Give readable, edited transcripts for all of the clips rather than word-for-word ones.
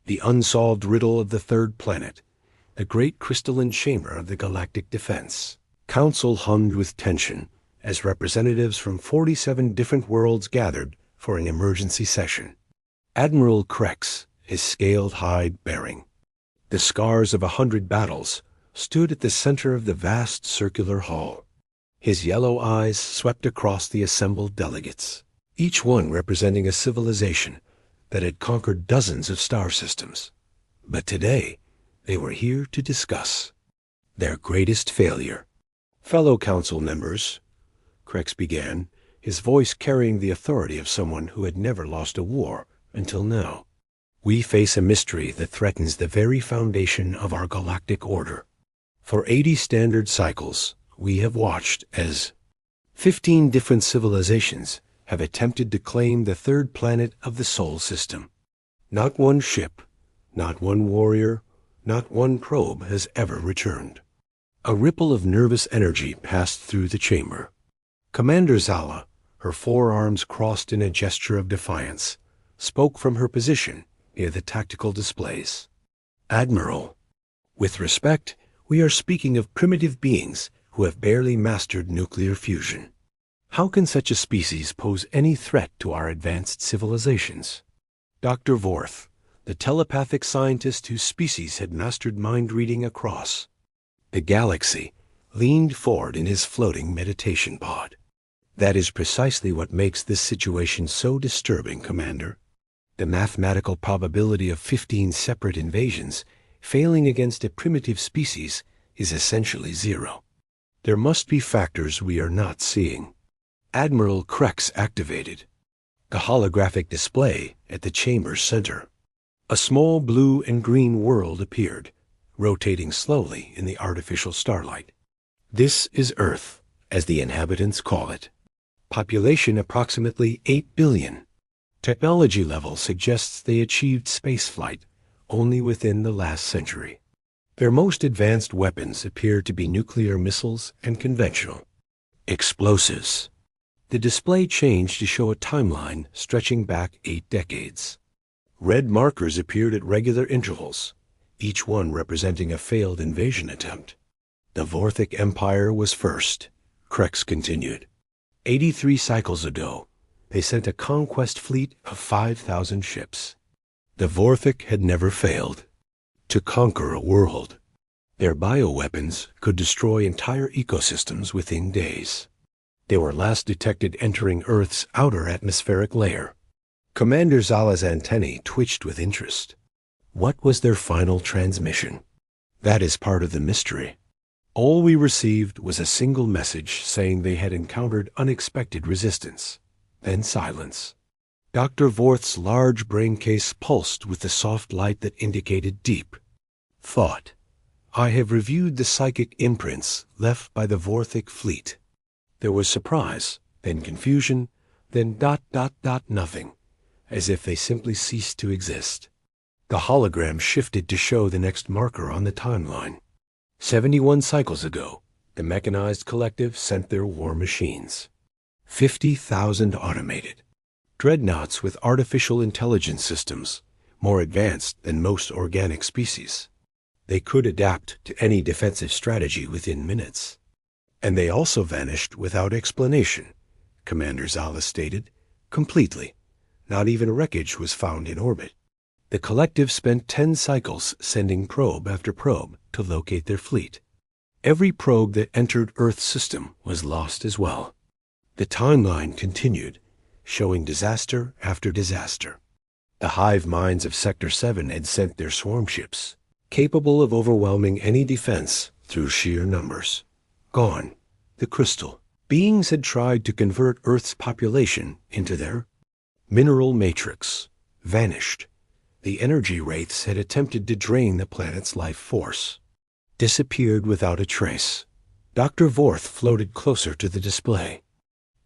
The unsolved riddle of the third planet, the great crystalline chamber of the Galactic Defense. Council hummed with tension as representatives from 47 different worlds gathered for an emergency session. Admiral Krex, his scaled hide bearing the scars of 100 battles, stood at the center of the vast circular hall. His yellow eyes swept across the assembled delegates, each one representing a civilization that had conquered dozens of star systems. But today, they were here to discuss their greatest failure. Fellow council members, Krex began, his voice carrying the authority of someone who had never lost a war until now. We face a mystery that threatens the very foundation of our galactic order. For 80 standard cycles, we have watched as 15 different civilizations have attempted to claim the third planet of the Sol system. Not one ship, not one warrior, not one probe has ever returned. A ripple of nervous energy passed through the chamber. Commander Zala, her forearms crossed in a gesture of defiance, spoke from her position near the tactical displays. Admiral, with respect, we are speaking of primitive beings who have barely mastered nuclear fusion. How can such a species pose any threat to our advanced civilizations? Dr. Vorth, the telepathic scientist whose species had mastered mind-reading across the galaxy, leaned forward in his floating meditation pod. That is precisely what makes this situation so disturbing, Commander. The mathematical probability of 15 separate invasions failing against a primitive species is essentially zero. There must be factors we are not seeing. Admiral Krex activated the holographic display at the chamber's center. A small blue and green world appeared, rotating slowly in the artificial starlight. This is Earth, as the inhabitants call it. Population approximately 8 billion. Technology level suggests they achieved spaceflight only within the last century. Their most advanced weapons appear to be nuclear missiles and conventional explosives. The display changed to show a timeline stretching back 8 decades. Red markers appeared at regular intervals, each one representing a failed invasion attempt. The Vorthic Empire was first, Krex continued. 83 cycles ago, they sent a conquest fleet of 5,000 ships. The Vorthic had never failed to conquer a world. Their bioweapons could destroy entire ecosystems within days. They were last detected entering Earth's outer atmospheric layer. Commander Zala's antennae twitched with interest. What was their final transmission? That is part of the mystery. All we received was a single message saying they had encountered unexpected resistance. Then silence. Dr. Vorth's large brain case pulsed with the soft light that indicated deep thought. I have reviewed the psychic imprints left by the Vorthic fleet. There was surprise, then confusion, then ... nothing, as if they simply ceased to exist. The hologram shifted to show the next marker on the timeline. 71 cycles ago, the mechanized collective sent their war machines. 50,000 automated dreadnoughts with artificial intelligence systems, more advanced than most organic species. They could adapt to any defensive strategy within minutes. And they also vanished without explanation, Commander Zala stated, completely. Not even wreckage was found in orbit. The collective spent 10 cycles sending probe after probe to locate their fleet. Every probe that entered Earth's system was lost as well. The timeline continued, showing disaster after disaster. The hive minds of Sector 7 had sent their swarm ships, capable of overwhelming any defense through sheer numbers. Gone. The crystal. Beings had tried to convert Earth's population into their mineral matrix. Vanished. The energy wraiths had attempted to drain the planet's life force. Disappeared without a trace. Dr. Vorth floated closer to the display.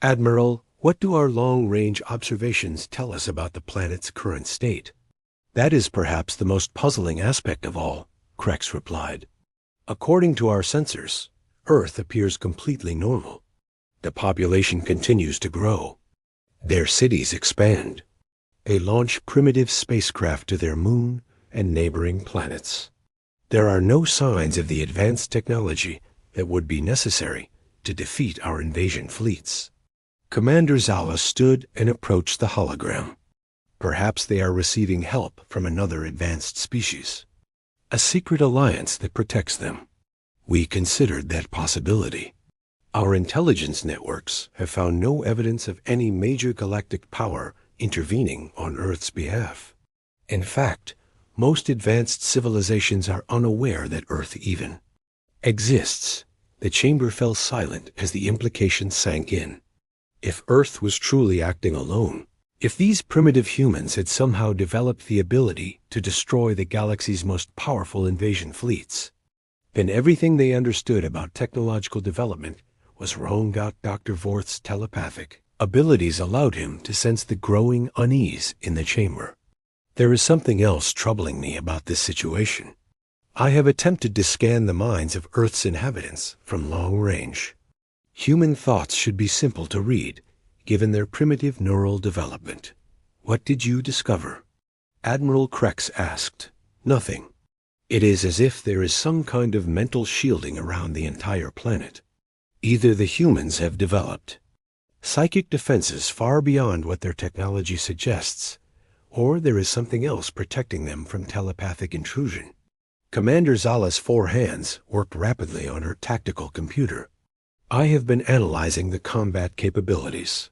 Admiral, what do our long-range observations tell us about the planet's current state? That is perhaps the most puzzling aspect of all, Krex replied. According to our sensors, Earth appears completely normal. The population continues to grow. Their cities expand. They launch primitive spacecraft to their moon, and neighboring planets. There are no signs of the advanced technology that would be necessary to defeat our invasion fleets. Commander Zala stood and approached the hologram. Perhaps they are receiving help from another advanced species, a secret alliance that protects them. We considered that possibility. Our intelligence networks have found no evidence of any major galactic power intervening on Earth's behalf. In fact, most advanced civilizations are unaware that Earth even exists. The chamber fell silent as the implication sank in. If Earth was truly acting alone, if these primitive humans had somehow developed the ability to destroy the galaxy's most powerful invasion fleets, then everything they understood about technological development was wrong. Dr. Vorth's telepathic abilities allowed him to sense the growing unease in the chamber. There is something else troubling me about this situation. I have attempted to scan the minds of Earth's inhabitants from long range. Human thoughts should be simple to read, given their primitive neural development. What did you discover? Admiral Krex asked. Nothing. It is as if there is some kind of mental shielding around the entire planet. Either the humans have developed psychic defenses far beyond what their technology suggests, or there is something else protecting them from telepathic intrusion. Commander Zala's 4 hands worked rapidly on her tactical computer. I have been analyzing the combat capabilities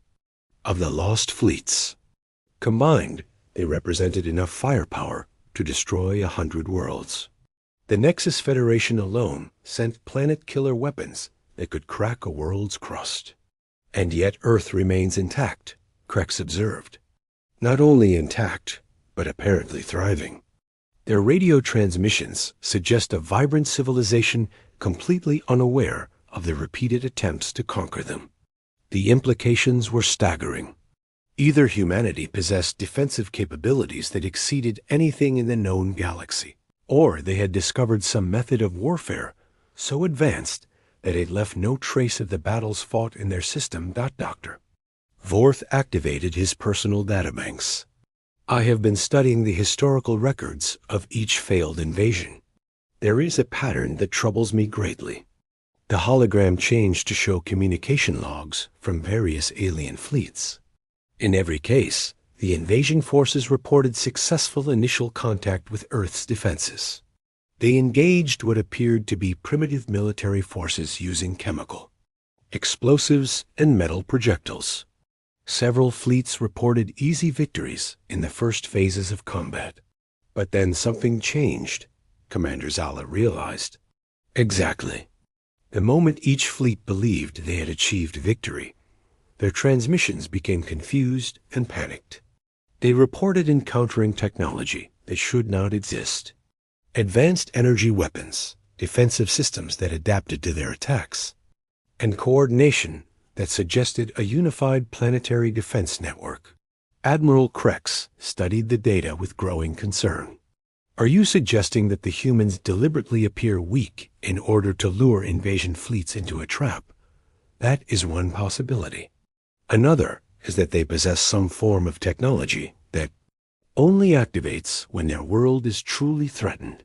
of the lost fleets. Combined, they represented enough firepower to destroy 100 worlds. The Nexus Federation alone sent planet-killer weapons that could crack a world's crust. And yet Earth remains intact, Krex observed. Not only intact, but apparently thriving. Their radio transmissions suggest a vibrant civilization completely unaware of the repeated attempts to conquer them. The implications were staggering. Either humanity possessed defensive capabilities that exceeded anything in the known galaxy, or they had discovered some method of warfare so advanced that it left no trace of the battles fought in their system. Dr. Vorth activated his personal databanks. I have been studying the historical records of each failed invasion. There is a pattern that troubles me greatly. The hologram changed to show communication logs from various alien fleets. In every case, the invasion forces reported successful initial contact with Earth's defenses. They engaged what appeared to be primitive military forces using chemical, explosives, and metal projectiles. Several fleets reported easy victories in the first phases of combat. But then something changed, Commander Zala realized. Exactly. The moment each fleet believed they had achieved victory, their transmissions became confused and panicked. They reported encountering technology that should not exist. Advanced energy weapons, defensive systems that adapted to their attacks, and coordination that suggested a unified planetary defense network. Admiral Krex studied the data with growing concern. Are you suggesting that the humans deliberately appear weak in order to lure invasion fleets into a trap? That is one possibility. Another is that they possess some form of technology that only activates when their world is truly threatened.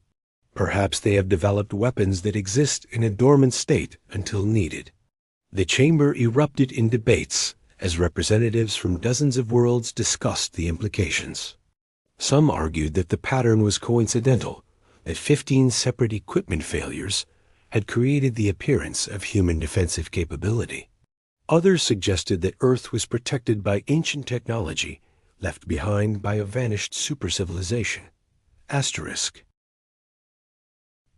Perhaps they have developed weapons that exist in a dormant state until needed. The chamber erupted in debates as representatives from dozens of worlds discussed the implications. Some argued that the pattern was coincidental, that 15 separate equipment failures had created the appearance of human defensive capability. Others suggested that Earth was protected by ancient technology left behind by a vanished supercivilization. Asterisk.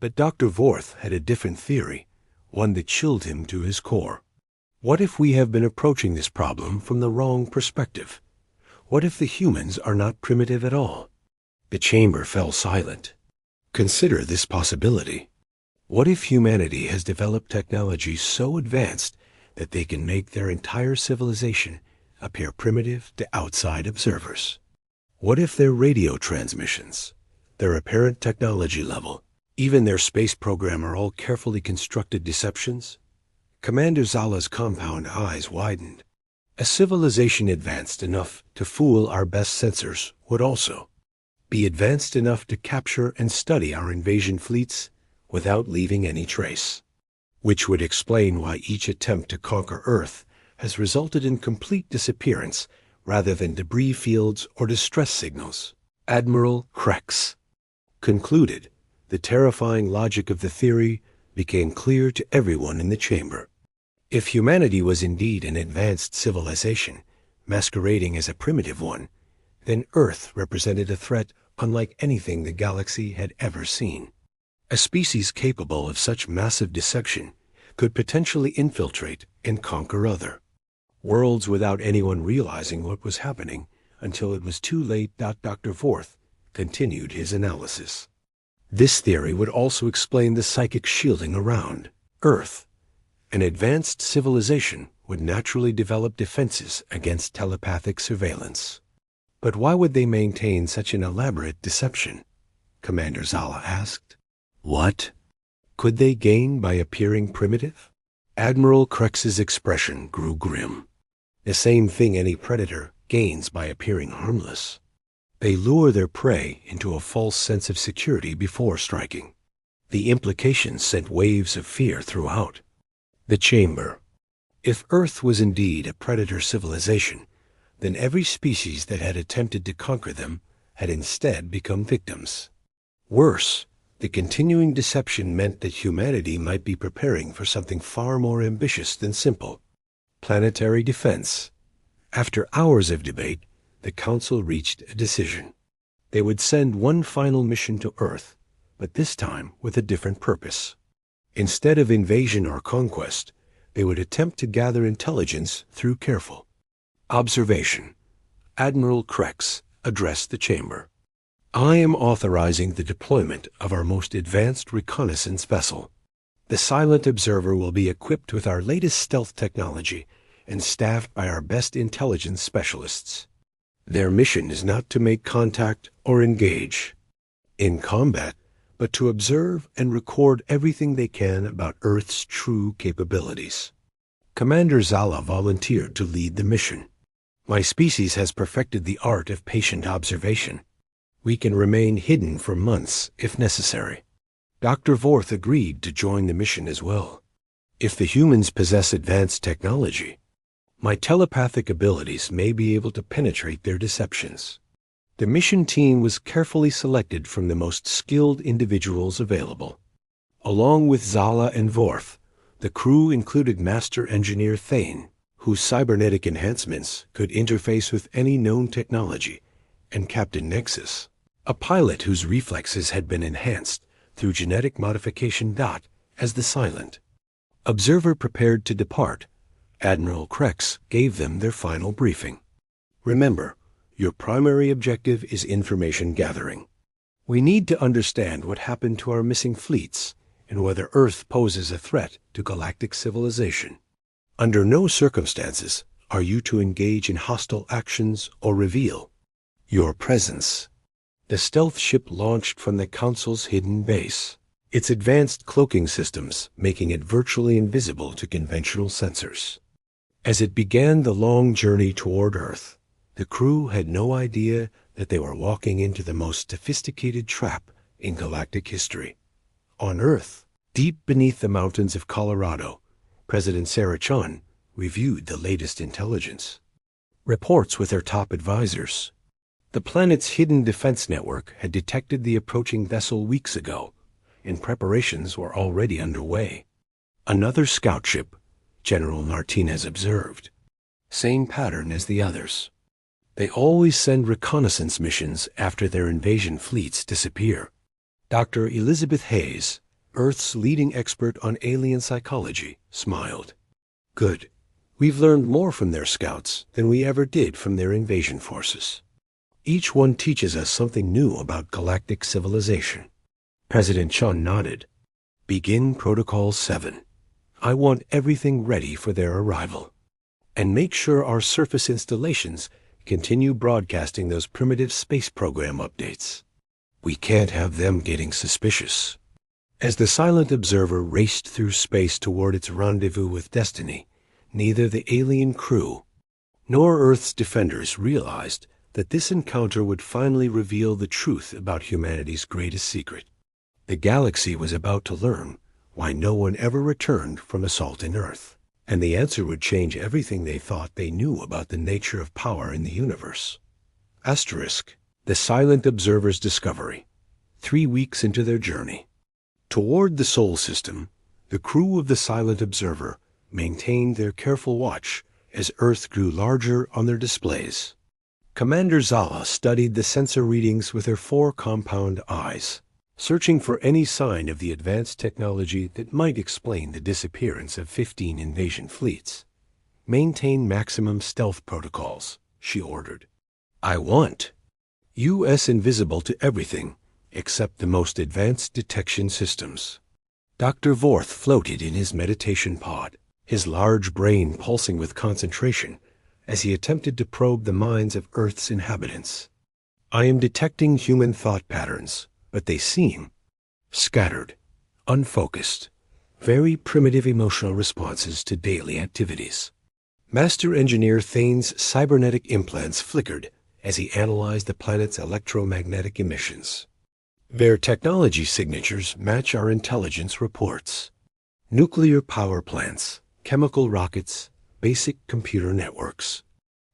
But Dr. Vorth had a different theory, one that chilled him to his core. What if we have been approaching this problem from the wrong perspective? What if the humans are not primitive at all? The chamber fell silent. Consider this possibility. What if humanity has developed technology so advanced that they can make their entire civilization appear primitive to outside observers? What if their radio transmissions, their apparent technology level, even their space program are all carefully constructed deceptions? Commander Zala's compound eyes widened. A civilization advanced enough to fool our best sensors would also be advanced enough to capture and study our invasion fleets without leaving any trace. Which would explain why each attempt to conquer Earth has resulted in complete disappearance rather than debris fields or distress signals. Admiral Krex concluded. The terrifying logic of the theory became clear to everyone in the chamber. If humanity was indeed an advanced civilization, masquerading as a primitive one, then Earth represented a threat unlike anything the galaxy had ever seen. A species capable of such massive deception could potentially infiltrate and conquer other worlds without anyone realizing what was happening until it was too late. Dr. Vorth continued his analysis. This theory would also explain the psychic shielding around Earth. An advanced civilization would naturally develop defenses against telepathic surveillance. But why would they maintain such an elaborate deception? Commander Zala asked. What could they gain by appearing primitive? Admiral Krex's expression grew grim. The same thing any predator gains by appearing harmless. They lure their prey into a false sense of security before striking. The implications sent waves of fear throughout the chamber. If Earth was indeed a predator civilization, then every species that had attempted to conquer them had instead become victims. Worse, the continuing deception meant that humanity might be preparing for something far more ambitious than simple planetary defense. After hours of debate, the Council reached a decision. They would send one final mission to Earth, but this time with a different purpose. Instead of invasion or conquest, they would attempt to gather intelligence through careful observation. Admiral Krex addressed the chamber. I am authorizing the deployment of our most advanced reconnaissance vessel. The Silent Observer will be equipped with our latest stealth technology and staffed by our best intelligence specialists. Their mission is not to make contact or engage in combat, but to observe and record everything they can about Earth's true capabilities. Commander Zala volunteered to lead the mission. My species has perfected the art of patient observation. We can remain hidden for months if necessary. Dr. Vorth agreed to join the mission as well. If the humans possess advanced technology, my telepathic abilities may be able to penetrate their deceptions. The mission team was carefully selected from the most skilled individuals available. Along with Zala and Vorth, the crew included Master Engineer Thane, whose cybernetic enhancements could interface with any known technology, and Captain Nexus, a pilot whose reflexes had been enhanced through genetic modification. As the Silent Observer prepared to depart, Admiral Krex gave them their final briefing. Remember, your primary objective is information gathering. We need to understand what happened to our missing fleets and whether Earth poses a threat to galactic civilization. Under no circumstances are you to engage in hostile actions or reveal your presence. The stealth ship launched from the Council's hidden base, its advanced cloaking systems making it virtually invisible to conventional sensors. As it began the long journey toward Earth, the crew had no idea that they were walking into the most sophisticated trap in galactic history. On Earth, deep beneath the mountains of Colorado, President Sarah Chun reviewed the latest intelligence reports with her top advisors. The planet's hidden defense network had detected the approaching vessel weeks ago, and preparations were already underway. Another scout ship, General Martinez observed. Same pattern as the others. They always send reconnaissance missions after their invasion fleets disappear. Dr. Elizabeth Hayes, Earth's leading expert on alien psychology, smiled. Good. We've learned more from their scouts than we ever did from their invasion forces. Each one teaches us something new about galactic civilization. President Chun nodded. Begin Protocol 7. I want everything ready for their arrival. And make sure our surface installations continue broadcasting those primitive space program updates. We can't have them getting suspicious. As the Silent Observer raced through space toward its rendezvous with destiny, neither the alien crew nor Earth's defenders realized that this encounter would finally reveal the truth about humanity's greatest secret. The galaxy was about to learn why no one ever returned from assaulting Earth, and the answer would change everything they thought they knew about the nature of power in the universe. Asterisk. The Silent Observer's discovery. 3 weeks into their journey toward the Sol system, the crew of the Silent Observer maintained their careful watch as Earth grew larger on their displays. Commander Zala studied the sensor readings with her 4 compound eyes, searching for any sign of the advanced technology that might explain the disappearance of 15 invasion fleets. Maintain maximum stealth protocols, she ordered. I want U.S. invisible to everything except the most advanced detection systems. Dr. Vorth floated in his meditation pod, his large brain pulsing with concentration as he attempted to probe the minds of Earth's inhabitants. I am detecting human thought patterns, but they seem scattered, unfocused, very primitive emotional responses to daily activities. Master Engineer Thane's cybernetic implants flickered as he analyzed the planet's electromagnetic emissions. Their technology signatures match our intelligence reports. Nuclear power plants, chemical rockets, basic computer networks.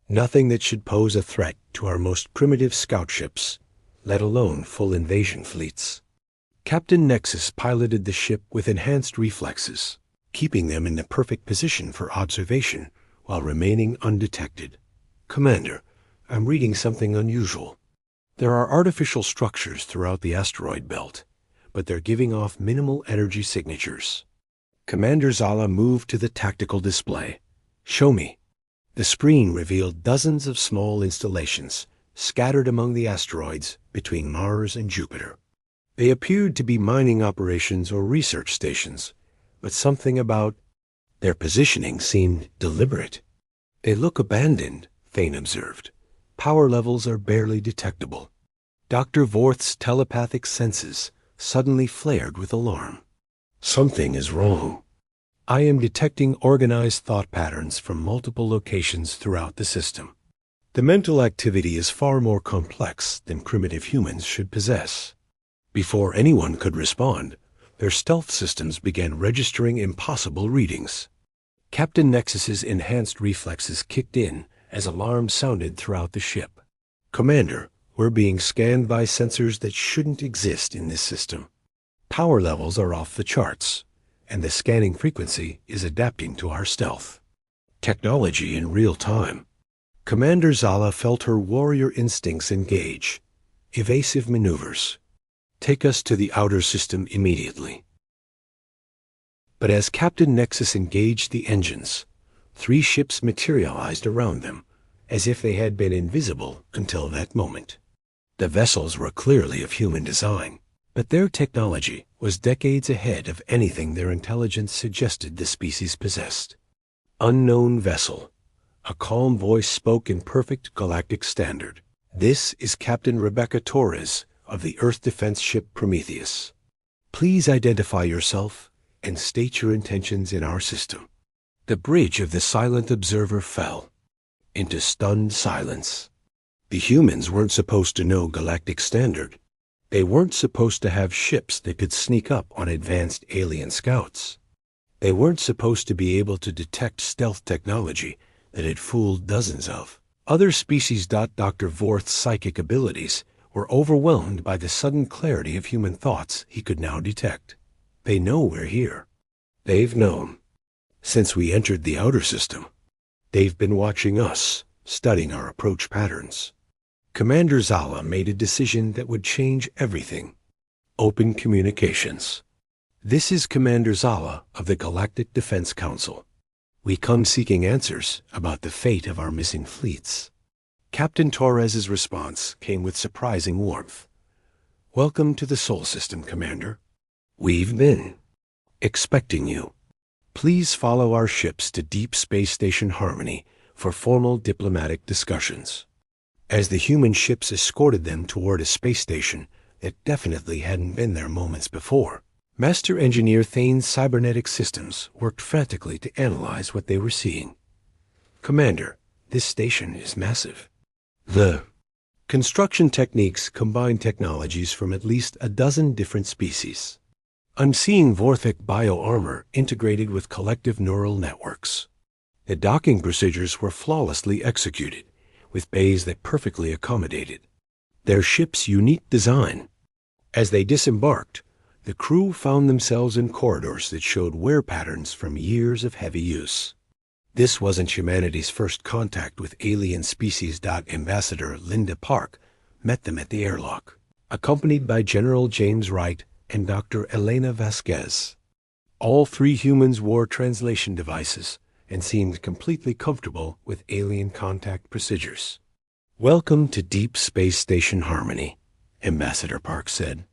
Nothing that should pose a threat to our most primitive scout ships, let alone full invasion fleets. Captain Nexus piloted the ship with enhanced reflexes, keeping them in the perfect position for observation while remaining undetected. Commander, I'm reading something unusual. There are artificial structures throughout the asteroid belt, but they're giving off minimal energy signatures. Commander Zala moved to the tactical display. Show me. The screen revealed dozens of small installations scattered among the asteroids between Mars and Jupiter. They appeared to be mining operations or research stations, but something about their positioning seemed deliberate. They look abandoned, Thane observed. Power levels are barely detectable. Dr. Vorth's telepathic senses suddenly flared with alarm. Something is wrong. I am detecting organized thought patterns from multiple locations throughout the system. The mental activity is far more complex than primitive humans should possess. Before anyone could respond, their stealth systems began registering impossible readings. Captain Nexus's enhanced reflexes kicked in as alarms sounded throughout the ship. Commander, we're being scanned by sensors that shouldn't exist in this system. Power levels are off the charts, and the scanning frequency is adapting to our stealth. Technology in real time. Commander Zala felt her warrior instincts engage. Evasive maneuvers. Take us to the outer system immediately. But as Captain Nexus engaged the engines, 3 ships materialized around them, as if they had been invisible until that moment. The vessels were clearly of human design, but their technology was decades ahead of anything their intelligence suggested the species possessed. Unknown vessel. A calm voice spoke in perfect galactic standard. This is Captain Rebecca Torres of the Earth defense ship Prometheus. Please identify yourself and state your intentions in our system. The bridge of the Silent Observer fell into stunned silence. The humans weren't supposed to know galactic standard. They weren't supposed to have ships that could sneak up on advanced alien scouts. They weren't supposed to be able to detect stealth technology that had fooled dozens of other species. Dr. Vorth's psychic abilities were overwhelmed by the sudden clarity of human thoughts he could now detect. They know we're here. They've known since we entered the outer system. They've been watching us, studying our approach patterns. Commander Zala made a decision that would change everything. Open communications. This is Commander Zala of the Galactic Defense Council. We come seeking answers about the fate of our missing fleets. Captain Torres's response came with surprising warmth. Welcome to the Sol System, Commander. We've been expecting you. Please follow our ships to Deep Space Station Harmony for formal diplomatic discussions. As the human ships escorted them toward a space station that definitely hadn't been there moments before, Master Engineer Thane's cybernetic systems worked frantically to analyze what they were seeing. Commander, this station is massive. The Construction techniques combine technologies from at least a dozen different species. I'm seeing Vorthic bioarmor integrated with collective neural networks. The docking procedures were flawlessly executed, with bays that perfectly accommodated their ship's unique design. As they disembarked, the crew found themselves in corridors that showed wear patterns from years of heavy use. This wasn't humanity's first contact with alien species. Ambassador Linda Park met them at the airlock, accompanied by General James Wright and Dr. Elena Vasquez. All three humans wore translation devices and seemed completely comfortable with alien contact procedures. "Welcome to Deep Space Station Harmony," Ambassador Park said.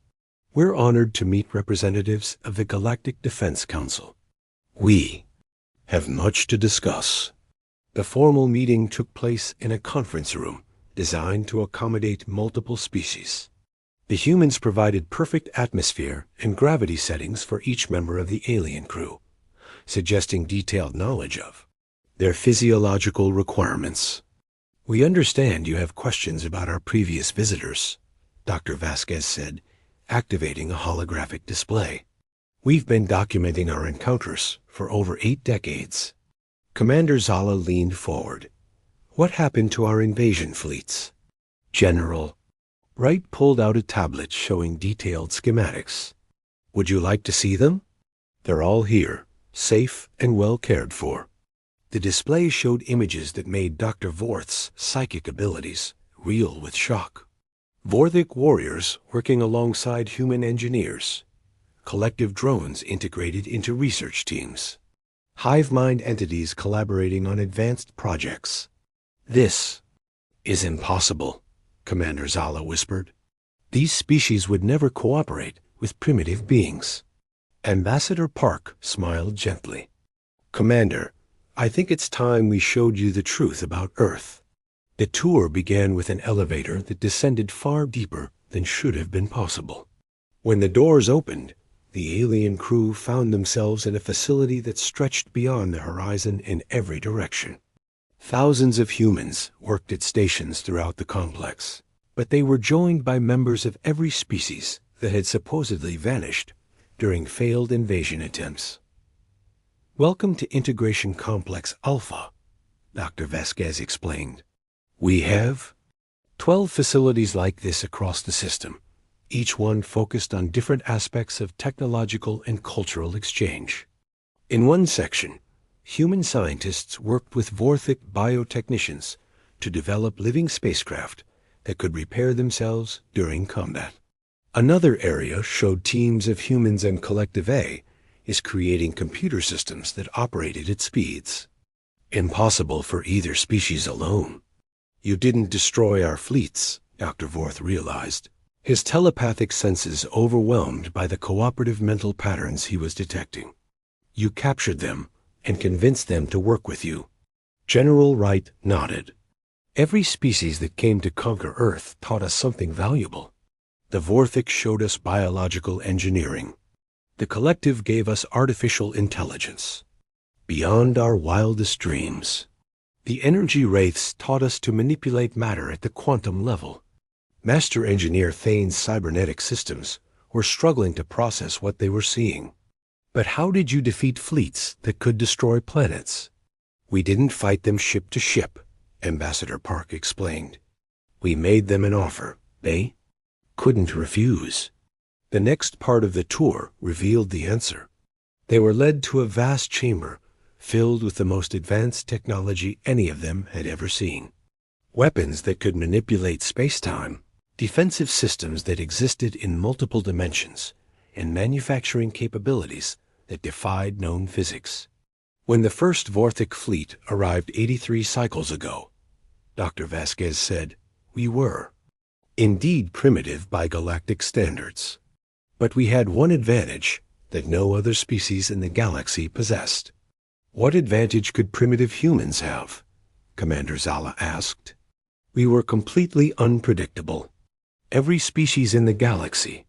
"We're honored to meet representatives of the Galactic Defense Council. We have much to discuss." The formal meeting took place in a conference room designed to accommodate multiple species. The humans provided perfect atmosphere and gravity settings for each member of the alien crew, suggesting detailed knowledge of their physiological requirements. "We understand you have questions about our previous visitors," Dr. Vasquez said, activating a holographic display. "We've been documenting our encounters for over 8 decades. Commander Zala leaned forward. "What happened to our invasion fleets?" "General." Wright pulled out a tablet showing detailed schematics. "Would you like to see them?" "They're all here, safe and well cared for." The display showed images that made Dr. Vorth's psychic abilities real with shock. Vorthic warriors working alongside human engineers, collective drones integrated into research teams, hive mind entities collaborating on advanced projects. "This is impossible," Commander Zala whispered. "These species would never cooperate with primitive beings." Ambassador Park smiled gently. "Commander, I think it's time we showed you the truth about Earth." The tour began with an elevator that descended far deeper than should have been possible. When the doors opened, the alien crew found themselves in a facility that stretched beyond the horizon in every direction. Thousands of humans worked at stations throughout the complex, but they were joined by members of every species that had supposedly vanished during failed invasion attempts. "Welcome to Integration Complex Alpha," Dr. Vasquez explained. "We have 12 facilities like this across the system, each one focused on different aspects of technological and cultural exchange. In one section, human scientists worked with Vorthic biotechnicians to develop living spacecraft that could repair themselves during combat. Another area showed teams of humans, and Collective A is creating computer systems that operated at speeds impossible for either species alone. You didn't destroy our fleets, Dr. Vorth realized, his telepathic senses overwhelmed by the cooperative mental patterns he was detecting. You captured them and convinced them to work with you. General Wright nodded. Every species that came to conquer Earth taught us something valuable. The Vorthic showed us biological engineering. The collective gave us artificial intelligence, beyond our wildest dreams. The energy wraiths taught us to manipulate matter at the quantum level. Master Engineer Thane's cybernetic systems were struggling to process what they were seeing. But how did you defeat fleets that could destroy planets? We didn't fight them ship to ship, Ambassador Park explained. We made them an offer they couldn't refuse. The next part of the tour revealed the answer. They were led to a vast chamber filled with the most advanced technology any of them had ever seen. Weapons that could manipulate space-time, defensive systems that existed in multiple dimensions, and manufacturing capabilities that defied known physics. When the first Vorthic fleet arrived 83 cycles ago, Dr. Vasquez said, we were indeed primitive by galactic standards. But we had one advantage that no other species in the galaxy possessed. What advantage could primitive humans have? Commander Zala asked. We were completely unpredictable. Every species in the galaxy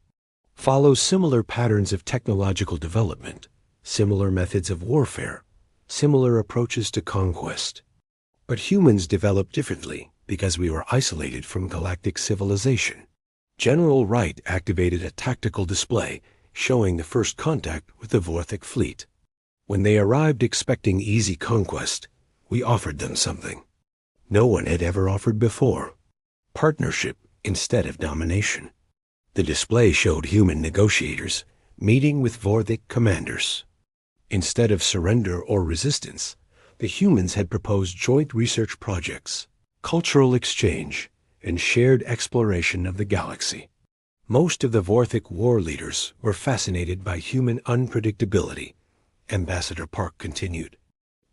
follows similar patterns of technological development, similar methods of warfare, similar approaches to conquest. But humans develop differently because we were isolated from galactic civilization. General Wright activated a tactical display showing the first contact with the Vorthic fleet. When they arrived expecting easy conquest, we offered them something no one had ever offered before: partnership instead of domination. The display showed human negotiators meeting with Vorthic commanders. Instead of surrender or resistance, the humans had proposed joint research projects, cultural exchange, and shared exploration of the galaxy. Most of the Vorthic war leaders were fascinated by human unpredictability, Ambassador Park continued.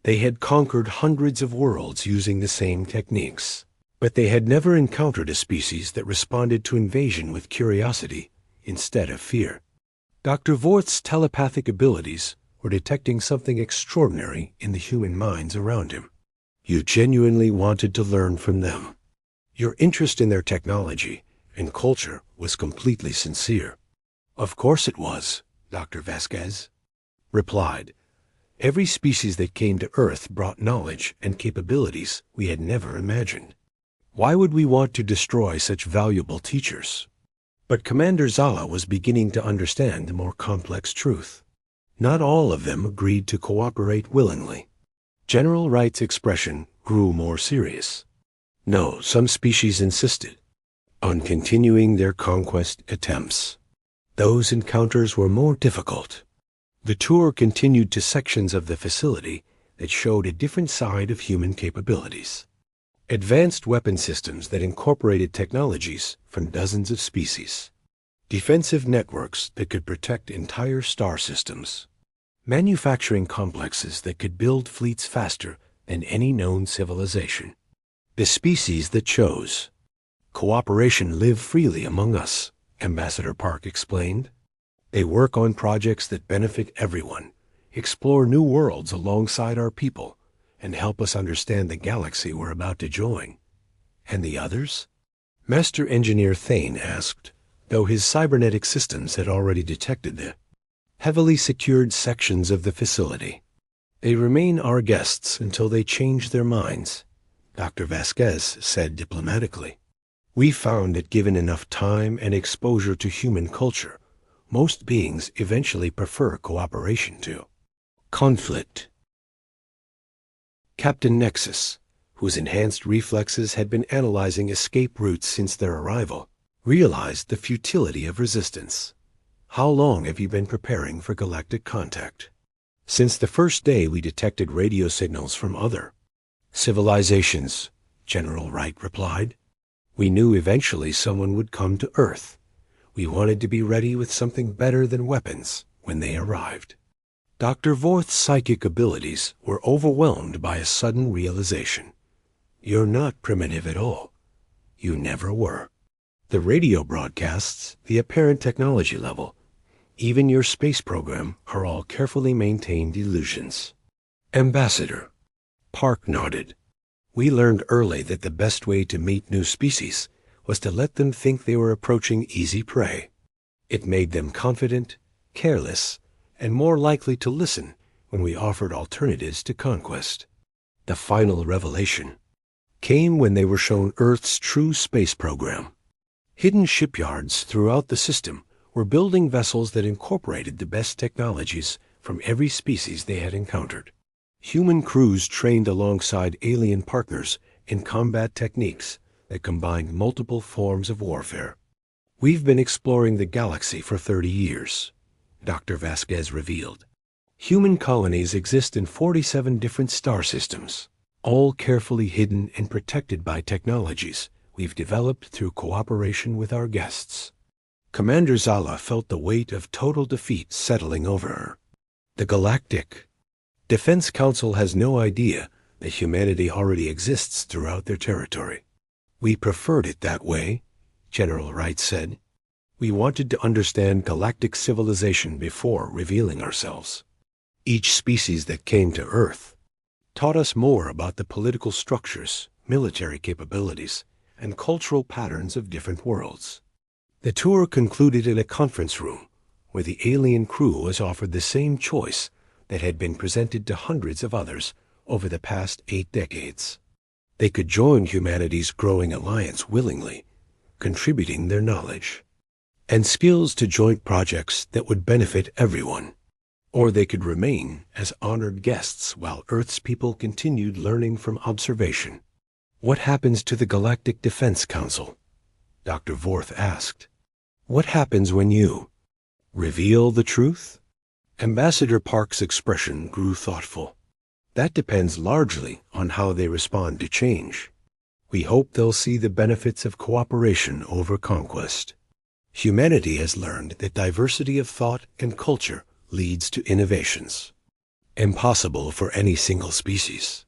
They had conquered hundreds of worlds using the same techniques, but they had never encountered a species that responded to invasion with curiosity instead of fear. Dr. Vorth's telepathic abilities were detecting something extraordinary in the human minds around him. You genuinely wanted to learn from them. Your interest in their technology and culture was completely sincere. Of course it was, Dr. Vasquez replied. Every species that came to Earth brought knowledge and capabilities we had never imagined. Why would we want to destroy such valuable teachers? But Commander Zala was beginning to understand the more complex truth. Not all of them agreed to cooperate willingly. General Wright's expression grew more serious. No, some species insisted on continuing their conquest attempts. Those encounters were more difficult. The tour continued to sections of the facility that showed a different side of human capabilities. Advanced weapon systems that incorporated technologies from dozens of species. Defensive networks that could protect entire star systems. Manufacturing complexes that could build fleets faster than any known civilization. The species that chose. Cooperation live freely among us, Ambassador Park explained. They work on projects that benefit everyone, explore new worlds alongside our people, and help us understand the galaxy we're about to join. And the others? Master Engineer Thane asked, though his cybernetic systems had already detected the heavily secured sections of the facility. They remain our guests until they change their minds, Dr. Vasquez said diplomatically. We found that given enough time and exposure to human culture, most beings eventually prefer cooperation to conflict. Captain Nexus, whose enhanced reflexes had been analyzing escape routes since their arrival, realized the futility of resistance. How long have you been preparing for galactic contact? Since the first day we detected radio signals from other civilizations, General Wright replied. We knew eventually someone would come to Earth. We wanted to be ready with something better than weapons when they arrived. Dr. Vorth's psychic abilities were overwhelmed by a sudden realization. You're not primitive at all. You never were. The radio broadcasts, the apparent technology level, even your space program are all carefully maintained illusions. Ambassador. Park nodded. We learned early that the best way to meet new species was to let them think they were approaching easy prey. It made them confident, careless, and more likely to listen when we offered alternatives to conquest. The final revelation came when they were shown Earth's true space program. Hidden shipyards throughout the system were building vessels that incorporated the best technologies from every species they had encountered. Human crews trained alongside alien partners in combat techniques that combined multiple forms of warfare. We've been exploring the galaxy for 30 years, Dr. Vasquez revealed. Human colonies exist in 47 different star systems, all carefully hidden and protected by technologies we've developed through cooperation with our guests. Commander Zala felt the weight of total defeat settling over her. The Galactic Defense Council has no idea that humanity already exists throughout their territory. We preferred it that way, General Wright said. We wanted to understand galactic civilization before revealing ourselves. Each species that came to Earth taught us more about the political structures, military capabilities, and cultural patterns of different worlds. The tour concluded in a conference room where the alien crew was offered the same choice that had been presented to hundreds of others over the past 8 decades. They could join humanity's growing alliance willingly, contributing their knowledge and skills to joint projects that would benefit everyone. Or they could remain as honored guests while Earth's people continued learning from observation. What happens to the Galactic Defense Council? Dr. Vorth asked. What happens when you reveal the truth? Ambassador Park's expression grew thoughtful. That depends largely on how they respond to change. We hope they'll see the benefits of cooperation over conquest. Humanity has learned that diversity of thought and culture leads to innovations, impossible for any single species.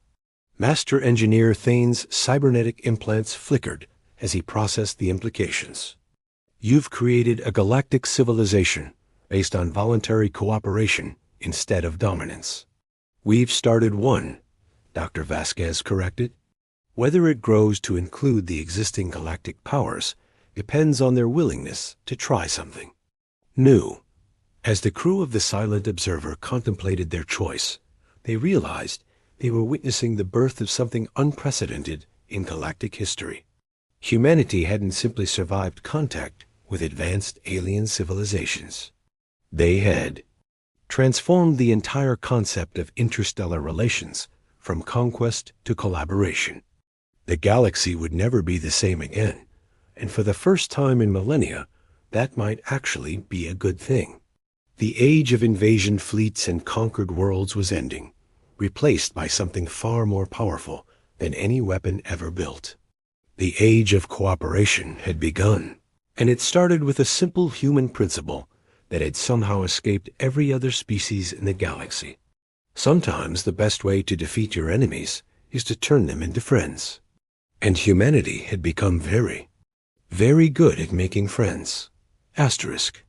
Master Engineer Thane's cybernetic implants flickered as he processed the implications. You've created a galactic civilization based on voluntary cooperation instead of dominance. We've started one, Dr. Vasquez corrected. Whether it grows to include the existing galactic powers depends on their willingness to try something new. As the crew of the Silent Observer contemplated their choice, they realized they were witnessing the birth of something unprecedented in galactic history. Humanity hadn't simply survived contact with advanced alien civilizations. They had transformed the entire concept of interstellar relations from conquest to collaboration. The galaxy would never be the same again, and for the first time in millennia, that might actually be a good thing. The age of invasion fleets and conquered worlds was ending, replaced by something far more powerful than any weapon ever built. The age of cooperation had begun, and it started with a simple human principle that had somehow escaped every other species in the galaxy. Sometimes the best way to defeat your enemies is to turn them into friends. And humanity had become very, very good at making friends. Asterisk.